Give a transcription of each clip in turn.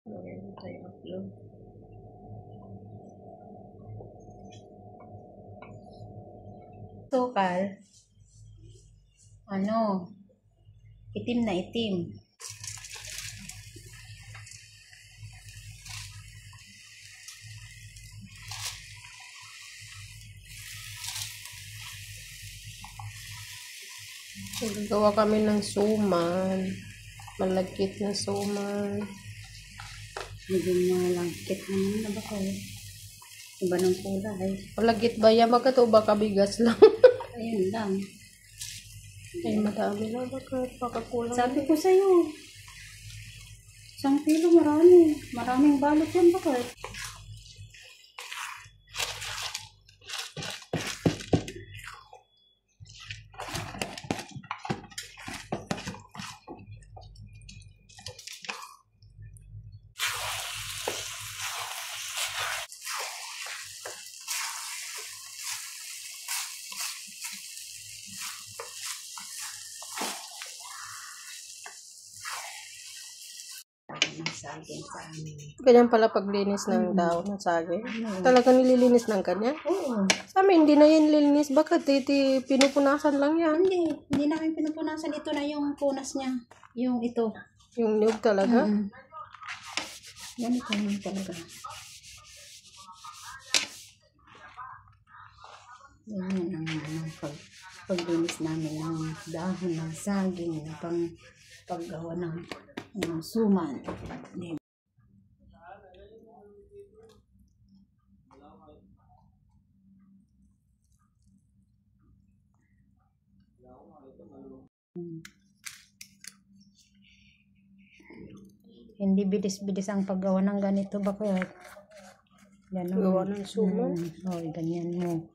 Meron tayo upload. Sukal. Ano? Itim na itim. Gawa kami ng suman. Malagkit na suman. Medyo malangkit naman na ba kayo? Iba ng kulay. Malagkit ba yan? Bakit o baka bigas lang? Ayun lang. Ay, madami na. Baka kulang. Sabi ko sa'yo, 1 kilo marami. Maraming balot yan bakit? Saging sa amin. Ganyan pala paglinis ng daon ng saging. Talaga nililinis ng kanya? Oo. Sa amin, hindi na yan nililinis. Bakit? Pinupunasan lang yan. Hindi namin pinupunasan. Ito na yung punas niya. Yung ito. Yung niyog talaga? Ganito naman talaga. Yan ang paglinis namin ng dahon ng saging paggawa ng suman. Hindi bidis-bidis ang paggawa ng ganito bakit? Ganun. Gawa ng suman? Ganyan mo.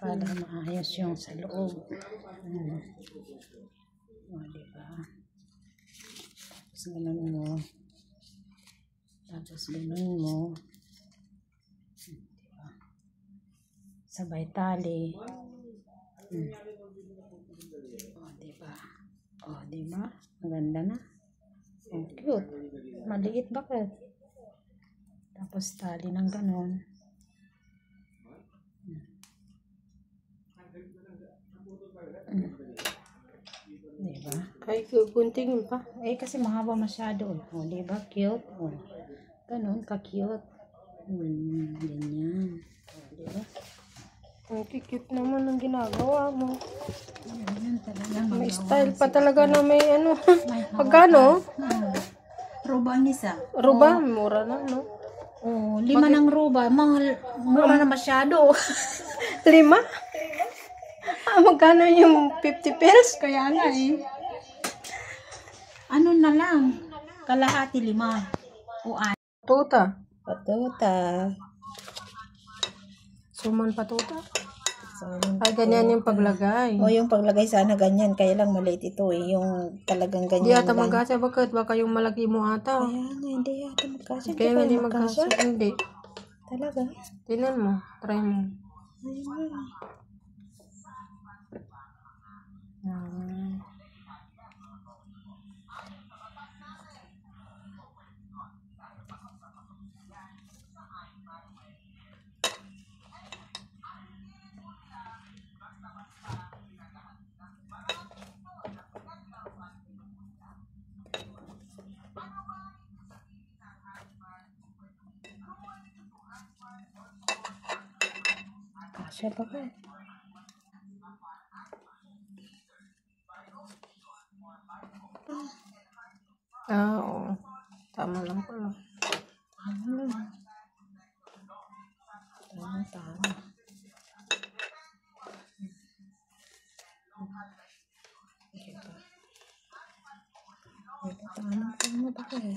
Para maayos yung sa loob. Diba? Tapos ganun mo. Tapos ganun mo. Diba? Sabay tali. Diba? Diba? Maganda na. Cute. Maliit bakit? Tapos tali ng ganun. Diba? Ay, guntingin pa. Kasi mahaba masyado. Diba? Cute. Ganun, ka-cute. Ganyan. Diba? Ang cute naman ang ginagawa mo. Ganyan talaga. May style pa talaga na may ano. Pagkano? Roba ang isa. Roba, mura na, no? 5 ng roba. Mahal. Mura na masyado. 5? Magkano yung 50 pesos? Kaya nga Ano na lang. Kalahati 5. O 6. Patuta. Patuta. Suman patuta. Ay, ganyan yung paglagay. Yung paglagay sana ganyan. Kaya lang maliit ito Yung talagang ganyan. Hindi ata magkasya. Bakit? Baka yung malaki mo ata. Kaya nga, hindi ata magkasya. Kaya nga hindi magkasya. Hindi. Talaga? Tingnan mo. Try mo. Kasya ba ka? Oo. Tama lang pala. Tama. Tama ba kayo?